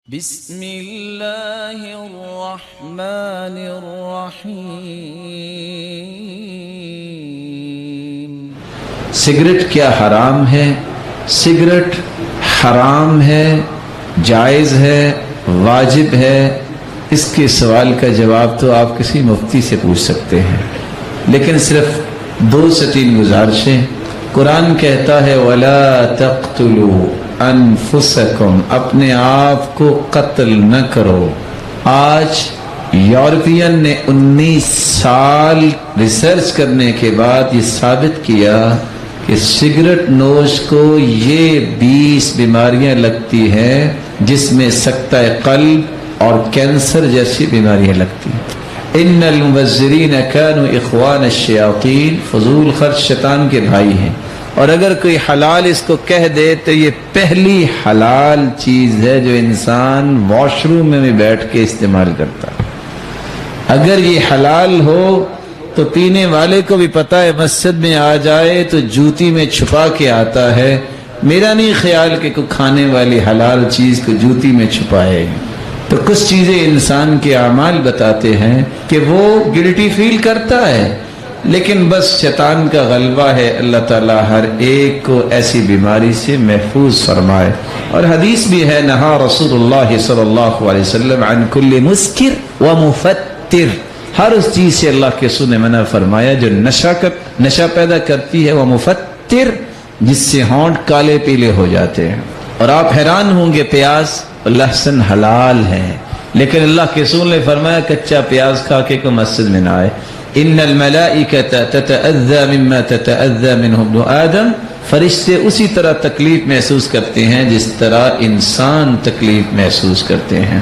بسم اللہ الرحمن الرحیم۔ سگریٹ کیا حرام ہے؟ سگریٹ حرام ہے، جائز ہے، واجب ہے؟ اس کے سوال کا جواب تو آپ کسی مفتی سے پوچھ سکتے ہیں، لیکن صرف 2 سے 3 گزارشیں۔ قرآن کہتا ہے وَلَا تَقْتُلُوا انفسکم، اپنے آپ کو قتل نہ کرو۔ آج یورپین نے 19 سال ریسرچ کرنے کے بعد یہ ثابت کیا کہ سگریٹ نوش کو یہ 20 بیماریاں لگتی ہیں جس میں سکتہ قلب اور کینسر جیسی بیماریاں لگتی ہیں۔ ان المبذرین کانوا اخوان الشیاطین، فضول خرچ شیطان کے بھائی ہیں، اور اگر کوئی حلال اس کو کہہ دے تو یہ پہلی حلال چیز ہے جو انسان واش روم میں بیٹھ کے استعمال کرتا ہے۔ اگر یہ حلال ہو تو پینے والے کو بھی پتا ہے، مسجد میں آ جائے تو جوتی میں چھپا کے آتا ہے۔ میرا نہیں خیال کہ کوئی کھانے والی حلال چیز کو جوتی میں چھپائے۔ تو کچھ چیزیں انسان کے اعمال بتاتے ہیں کہ وہ گلٹی فیل کرتا ہے، لیکن بس شیطان کا غلبہ ہے۔ اللہ تعالیٰ ہر ایک کو ایسی بیماری سے محفوظ فرمائے۔ اور حدیث بھی ہے، نہا رسول اللہ صلی اللہ علیہ وسلم عن کل مسکر ومفتر، ہر اس چیز سے اللہ کے رسول نے منع فرمایا جو نشہ پیدا کرتی ہے، ومفتر، جس سے ہونٹ کالے پیلے ہو جاتے ہیں۔ اور آپ حیران ہوں گے، پیاز لہسن حلال ہے، لیکن اللہ کے رسول نے فرمایا کچا پیاز کھا کے کوئی مسجد میں نہ آئے۔ ان الملائکۃ تتأذی مما تتأذی منہ ابن آدم، فرشتے اسی طرح تکلیف محسوس کرتے ہیں جس طرح انسان تکلیف محسوس کرتے ہیں۔